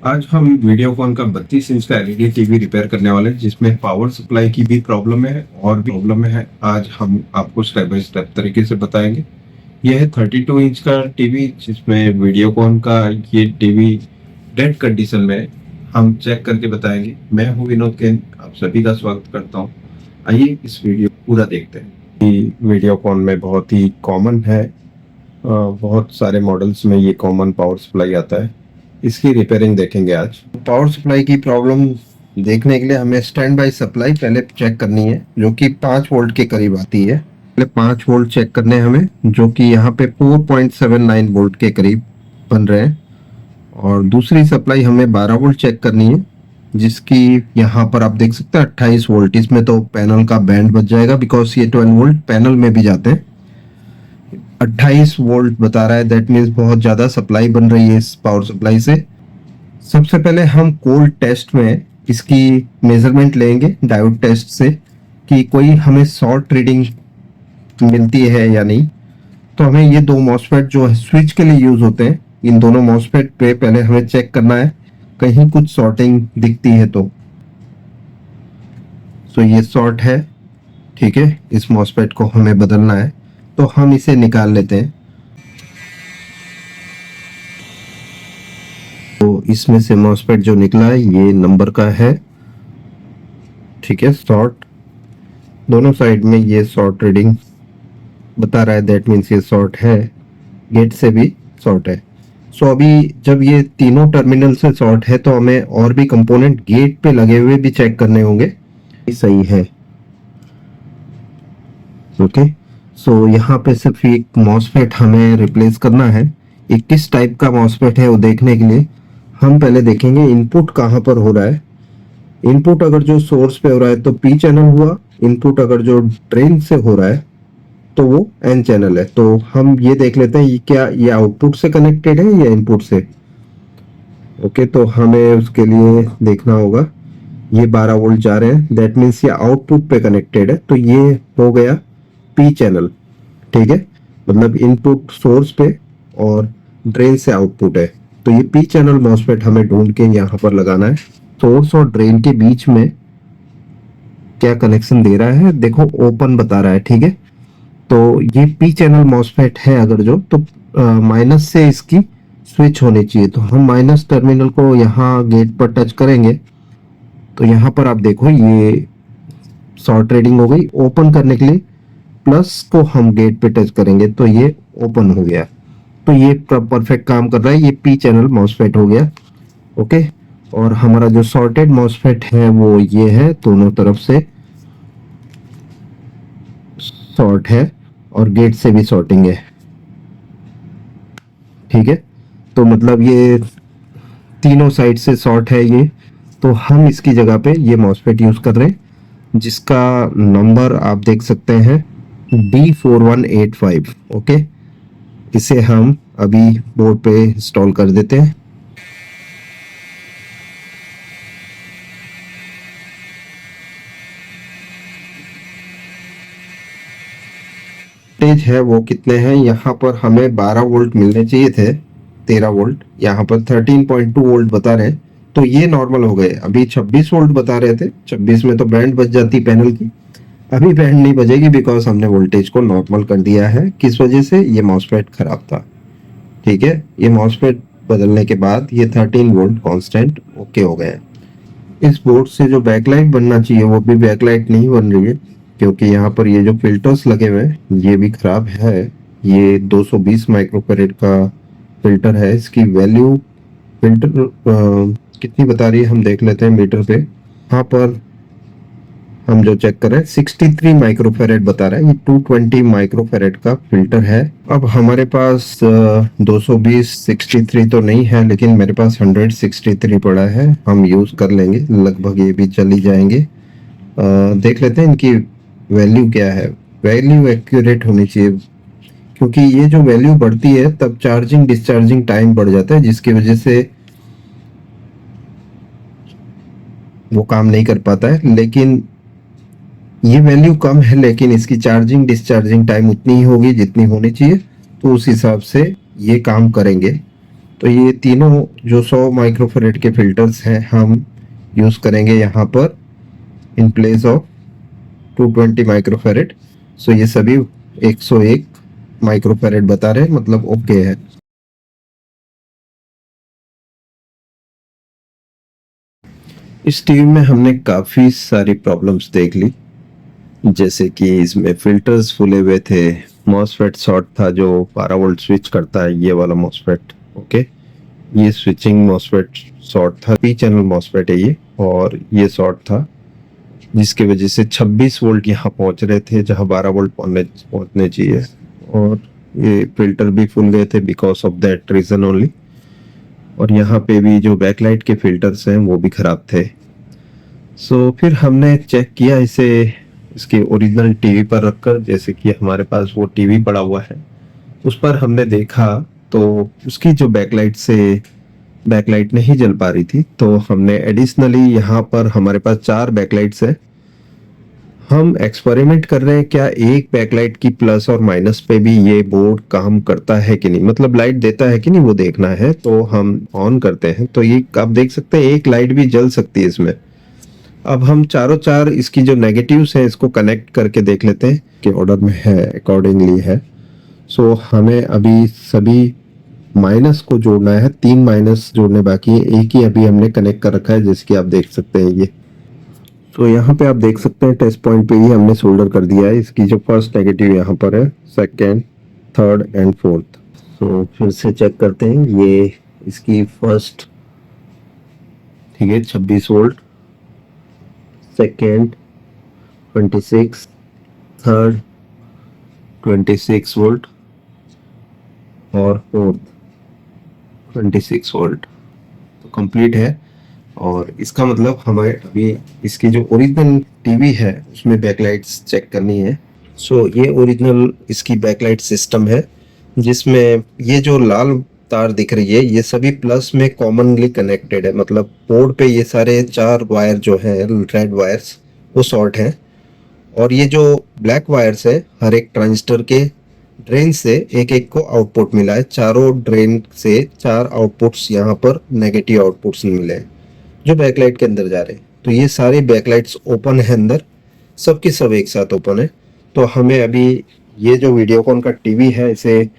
आज हम वीडियोकॉन का 32 इंच का एलईडी टीवी रिपेयर करने वाले हैं जिसमें पावर सप्लाई की भी प्रॉब्लम है और भी प्रॉब्लम है। आज हम आपको स्टेप बाय स्टेप तरीके से बताएंगे। यह है 32 इंच का टीवी जिसमें वीडियोकॉन का ये टीवी डेड कंडीशन में है। हम चेक करके बताएंगे। मैं हूं विनोद केन, आप सभी का स्वागत करता हूं। आइए इस वीडियो पूरा देखते हैं। वीडियोकॉन में बहुत ही कॉमन है, बहुत सारे मॉडल्स में ये कॉमन पावर सप्लाई आता है। इसकी रिपेयरिंग देखेंगे आज। पावर सप्लाई की प्रॉब्लम देखने के लिए हमें स्टैंड बाय सप्लाई पहले चेक करनी है, जो कि 5 वोल्ट के करीब आती है। पहले 5 वोल्ट चेक करने हैं हमें, जो कि यहाँ पे 4.79 वोल्ट के करीब बन रहे हैं। और दूसरी सप्लाई हमें 12 वोल्ट चेक करनी है, जिसकी यहाँ पर आप देख सकते हैं 28 वोल्ट। इसमें तो पैनल का बैंड बच जाएगा, बिकॉज ये 12 वोल्ट पैनल में भी जाते हैं। 28 वोल्ट बता रहा है, दैट मीन्स बहुत ज़्यादा सप्लाई बन रही है इस पावर सप्लाई से। सबसे पहले हम कोल्ड टेस्ट में इसकी मेजरमेंट लेंगे डायोड टेस्ट से, कि कोई हमें शॉर्ट रीडिंग मिलती है या नहीं। तो हमें ये दो मॉसफेट जो स्विच के लिए यूज होते हैं, इन दोनों मॉसफेट पे पहले हमें चेक करना है, कहीं कुछ शॉर्टिंग दिखती है तो ये शॉर्ट है, ठीक है। इस मॉसफेट को हमें बदलना है, तो हम इसे निकाल लेते हैं। तो इसमें से मॉसफेट जो निकला है ये नंबर का है, ठीक है। शॉर्ट दोनों साइड में ये शॉर्ट रीडिंग बता रहा है, दैट मीन्स ये शॉर्ट है। गेट से भी शॉर्ट है। सो अभी जब ये तीनों टर्मिनल से शॉर्ट है, तो हमें और भी कंपोनेंट गेट पे लगे हुए भी चेक करने होंगे। सही है, ओके। सो यहाँ पे सिर्फ एक मॉसफेट हमें रिप्लेस करना है। ये किस टाइप का मॉसफेट है वो देखने के लिए हम पहले देखेंगे इनपुट कहाँ पर हो रहा है। इनपुट अगर जो सोर्स पे हो रहा है तो पी चैनल हुआ। इनपुट अगर जो ड्रेन से हो रहा है तो वो एन चैनल है। तो हम ये देख लेते हैं ये क्या ये आउटपुट से कनेक्टेड है या इनपुट से। ओके, तो हमें उसके लिए देखना होगा। ये 12 वोल्ट जा रहे हैं, दैट मीन्स ये आउटपुट पे कनेक्टेड है, तो ये हो गया पी चैनल, ठीक है। मतलब इनपुट सोर्स पे और ड्रेन से आउटपुट है, तो ये पी चैनल मॉसफेट हमें ढूंढ के यहाँ पर लगाना है। सोर्स और ड्रेन के बीच में क्या कनेक्शन दे रहा है, देखो ओपन बता रहा है, ठीक है। तो ये पी चैनल मॉसफेट है अगर जो, तो माइनस से इसकी स्विच होनी चाहिए। तो हम माइनस टर्मिनल को यहाँ गेट पर टच करेंगे, तो यहाँ पर आप देखो ये शॉर्ट रीडिंग हो गई। ओपन करने के लिए प्लस को हम गेट पे टच करेंगे तो ये ओपन हो गया। तो ये परफेक्ट काम कर रहा है, ये पी चैनल मॉसफेट हो गया, ओके। और हमारा जो शॉर्टेड मॉसफेट है वो ये है, दोनों तरफ से शॉर्ट है और गेट से भी शॉर्टिंग है, ठीक है। तो मतलब ये तीनों साइड से शॉर्ट है ये। तो हम इसकी जगह पे ये मॉसफेट यूज कर रहे हैं, जिसका नंबर आप देख सकते हैं D4185, ओके। इसे हम अभी बोर्ड पे इंस्टॉल कर देते हैं। वोल्टेज है वो कितने हैं, यहाँ पर हमें 12 वोल्ट मिलने चाहिए थे, 13 वोल्ट। यहाँ पर 13.2 वोल्ट बता रहे हैं, तो ये नॉर्मल हो गए। अभी 26 वोल्ट बता रहे थे, 26 में तो बैंड बच जाती पैनल की। अभी बैंड नहीं बजेगी, बिकॉज हमने वोल्टेज को नॉर्मल कर दिया है। किस वजह से, ये मॉसफेट खराब था, ठीक है। ये मॉसफेट बदलने के बाद ये 13 वोल्ट कांस्टेंट ओके हो गए। इस बोर्ड से जो बैकलाइट बनना चाहिए वो भी बैकलाइट नहीं बन रही है, क्योंकि यहाँ पर ये जो फिल्टर्स लगे हुए हैं ये भी खराब है। ये 220 माइक्रोफैरेड का फिल्टर है। इसकी वैल्यू फिल्टर कितनी बता रही है हम देख लेते हैं मीटर पे। यहाँ पर हम जो चेक कर रहे हैं 63 माइक्रोफैरेड बता रहा है। ये 220 माइक्रोफैरेड का फिल्टर है। अब हमारे पास 220 63 तो नहीं है, लेकिन मेरे पास 163 पड़ा है, हम यूज कर लेंगे। लगभग ये भी चली जाएंगे। देख लेते हैं इनकी वैल्यू क्या है। वैल्यू एक्यूरेट होनी चाहिए, क्योंकि ये जो वैल्यू बढ़ती है तब चार्जिंग डिस्चार्जिंग टाइम बढ़ जाता है, जिसकी वजह से वो काम नहीं कर पाता है। लेकिन ये वैल्यू कम है, लेकिन इसकी चार्जिंग डिस्चार्जिंग टाइम उतनी ही होगी जितनी होनी चाहिए, तो उस हिसाब से ये काम करेंगे। तो ये तीनों जो 100 माइक्रोफैराड के फिल्टर्स हैं हम यूज़ करेंगे यहाँ पर इन प्लेस ऑफ 220 माइक्रोफैराड। सो ये सभी 101 माइक्रोफैराड बता रहे हैं, मतलब ओके है। इस टीवी में हमने काफ़ी सारी प्रॉब्लम्स देख ली, जैसे कि इसमें फिल्टर्स फूले हुए थे, मॉसफेट शॉर्ट था जो 12 वोल्ट स्विच करता है, ये वाला मॉसफेट। ओके, ये स्विचिंग मॉसफेट शॉर्ट था, पी चैनल मॉसफेट है ये, और ये शॉर्ट था जिसकी वजह से 26 वोल्ट यहाँ पहुंच रहे थे जहाँ 12 वोल्ट पहुंचने चाहिए, और ये फिल्टर भी फूल गए थे because of that reason only. और यहाँ पे भी जो बैकलाइट के फिल्टर्स हैं वो भी खराब थे। सो फिर हमने चेक किया इसे इसके ओरिजिनल टीवी पर रखकर, जैसे कि हमारे पास वो टीवी पड़ा हुआ है, उस पर हमने देखा तो उसकी जो बैकलाइट नहीं जल पा रही थी। तो हमने एडिशनली यहाँ पर हमारे पास 4 बैकलाइट्स है। हम एक्सपेरिमेंट कर रहे हैं क्या एक बैकलाइट की प्लस और माइनस पे भी ये बोर्ड काम करता है कि नहीं, मतलब लाइट देता है कि नहीं, वो देखना है। तो हम ऑन करते हैं तो ये आप देख सकते हैं एक लाइट भी जल सकती है इसमें। अब हम चारों चार इसकी जो नेगेटिव्स है इसको कनेक्ट करके देख लेते हैं कि ऑर्डर में है, अकॉर्डिंगली है। सो हमें अभी सभी माइनस को जोड़ना है, 3 माइनस जोड़ने बाकी है, एक ही अभी हमने कनेक्ट कर रखा है जैसे कि आप देख सकते हैं ये। तो यहाँ पे आप देख सकते हैं टेस्ट पॉइंट पे ही हमने सोल्डर कर दिया है। इसकी जो फर्स्ट नेगेटिव यहाँ पर है, सेकेंड, थर्ड एंड फोर्थ। तो फिर से चेक करते हैं, ये इसकी फर्स्ट, ठीक है, 26 वोल्ट, सेकेंड 26, थर्ड 26 वोल्ट और फोर्थ 26 वोल्ट। तो कंप्लीट है। और इसका मतलब हमें अभी इसकी जो ओरिजिनल टीवी है उसमें बैकलाइट्स चेक करनी है। सो ये ओरिजिनल इसकी बैकलाइट सिस्टम है, जिसमें ये जो लाल तार दिख रही है ये सभी प्लस में कॉमनली कनेक्टेड है, मतलब बोर्ड पे ये सारे 4 वायर जो हैं रेड वायर्स वो शॉर्ट हैं, और ये जो ब्लैक वायर्स है हर एक ट्रांजिस्टर के ड्रेन से एक एक को आउटपुट मिला है। चारों ड्रेन से 4 आउटपुट्स यहाँ पर नेगेटिव आउटपुट्स मिले हैं जो बैकलाइट के अंदर जा रहे हैं। तो ये सारे बैकलाइट्स ओपन है अंदर, सब के सब एक साथ ओपन है। तो हमें अभी ये जो वीडियोकॉन का टीवी है इसे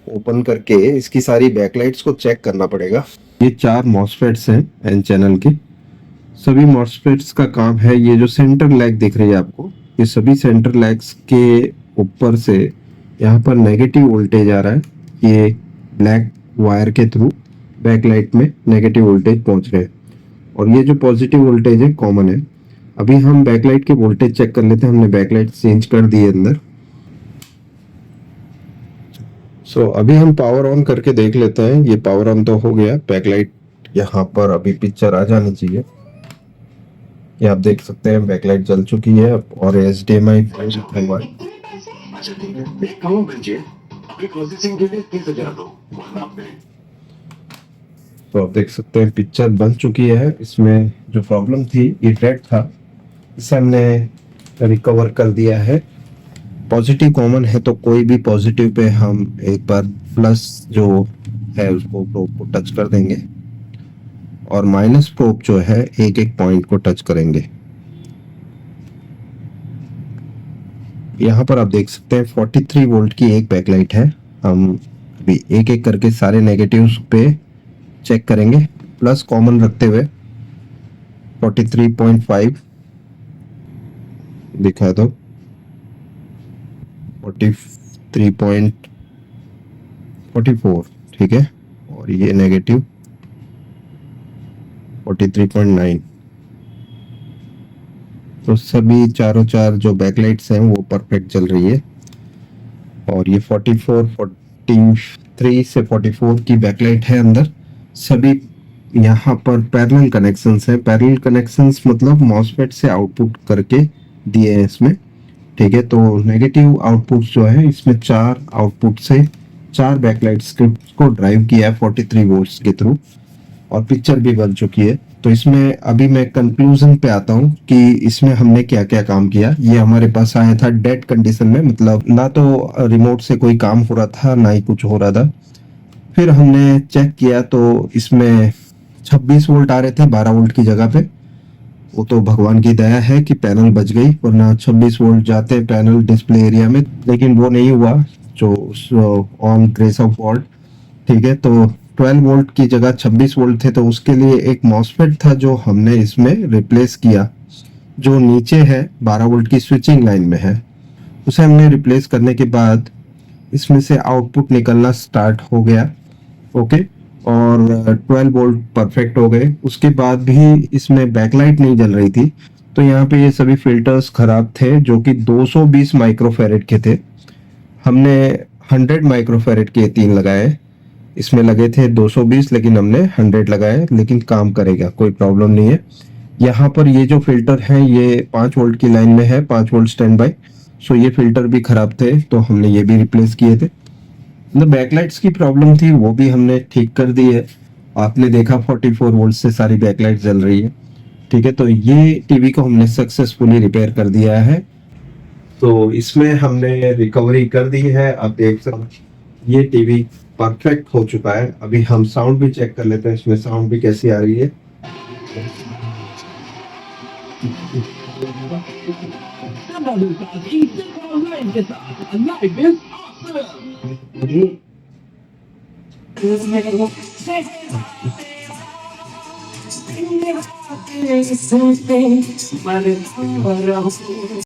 ओपन करके इसकी सारी बैकलाइट्स को चेक करना पड़ेगा। ये 4 मॉसफेट्स हैं एन चैनल के। सभी मॉसफेट्स का काम है, ये जो सेंटर लैग दिख रही है आपको, ये सभी सेंटर लैग्स के ऊपर से यहाँ पर नेगेटिव वोल्टेज आ रहा है, ये ब्लैक वायर के थ्रू बैकलाइट में नेगेटिव वोल्टेज पहुंच रहे हैं, और ये जो पॉजिटिव वोल्टेज है कॉमन है। अभी हम बैकलाइट के वोल्टेज चेक कर लेते हैं। हमने बैकलाइट चेंज कर दी है अंदर। सो अभी हम पावर ऑन करके देख लेते हैं। ये पावर ऑन तो हो गया, बैकलाइट यहाँ पर अभी पिक्चर आ जानी चाहिए। ये आप देख सकते हैं बैकलाइट जल चुकी है, और HDMI लिखा हुआ है। तो आप देख सकते हैं पिक्चर बन चुकी है। इसमें जो प्रॉब्लम थी ये डेड था, इसे हमने रिकवर कर दिया है। पॉजिटिव कॉमन है तो कोई भी पॉजिटिव पे हम एक बार प्लस जो है उसको प्रोब को टच कर देंगे, और माइनस प्रोब जो है एक एक पॉइंट को टच करेंगे। यहाँ पर आप देख सकते हैं 43 वोल्ट की एक बैकलाइट है। हम अभी एक एक करके सारे नेगेटिव्स पे चेक करेंगे, प्लस कॉमन रखते हुए 43.5 दिखा दो, 43.44, ठीक है, और ये नेगेटिव 43.9। तो सभी चारों चार जो बैकलाइट्स हैं वो परफेक्ट चल रही है। और ये 43 से 44 की बैकलाइट है अंदर। सभी यहाँ पर पैरेलल कनेक्शंस हैं। पैरेलल कनेक्शंस मतलब मॉसफेट से आउटपुट करके दिए हैं इसमें, ठीक है। तो नेगेटिव आउटपुट जो है इसमें 4 आउटपुट से 4 बैकलाइट स्क्रिप्ट को ड्राइव किया है 43 वोल्ट्स के थ्रू, और पिक्चर भी बन चुकी है। तो इसमें अभी मैं कंक्लूजन पे आता हूँ कि इसमें हमने क्या क्या काम किया। ये हमारे पास आया था डेड कंडीशन में, मतलब ना तो रिमोट से कोई काम हो रहा था ना ही कुछ हो रहा था। फिर हमने चेक किया तो इसमें 26 वोल्ट आ रहे थे 12 वोल्ट की जगह पे। वो तो भगवान की दया है कि पैनल बच गई, वरना 26 वोल्ट जाते पैनल डिस्प्ले एरिया में, लेकिन वो नहीं हुआ जो ऑन ग्रेस ऑफ गॉड। ठीक है, तो 12 वोल्ट की जगह 26 वोल्ट थे, तो उसके लिए एक मॉसफेट था जो हमने इसमें रिप्लेस किया, जो नीचे है 12 वोल्ट की स्विचिंग लाइन में है। उसे हमने रिप्लेस करने के बाद इसमें से आउटपुट निकलना स्टार्ट हो गया। ओके, और 12 वोल्ट परफेक्ट हो गए। उसके बाद भी इसमें बैकलाइट नहीं जल रही थी, तो यहाँ पे ये सभी फिल्टर्स खराब थे जो कि 220 माइक्रोफैरेड के थे। हमने 100 माइक्रोफैरेड के 3 लगाए। इसमें लगे थे 220, लेकिन हमने 100 लगाए, लेकिन काम करेगा, कोई प्रॉब्लम नहीं है। यहाँ पर ये जो फिल्टर हैं ये 5 वोल्ट की लाइन में है, 5 वोल्ट स्टैंड बाय। सो ये फिल्टर भी खराब थे, तो हमने ये भी रिप्लेस किए थे। मतलब बैकलाइट्स की प्रॉब्लम थी, वो भी हमने ठीक कर दी है। आपने देखा 44 वोल्ट से सारी बैकलाइट जल रही है। ठीक है, तो ये टीवी को हमने सक्सेसफुली रिपेयर कर दिया है। तो इसमें हमने रिकवरी कर दी है, आप देख सकते हैं ये टीवी परफेक्ट हो चुका है। अभी हम साउंड भी चेक कर लेते हैं, इसमें साउंड भी कैसी आ रही है।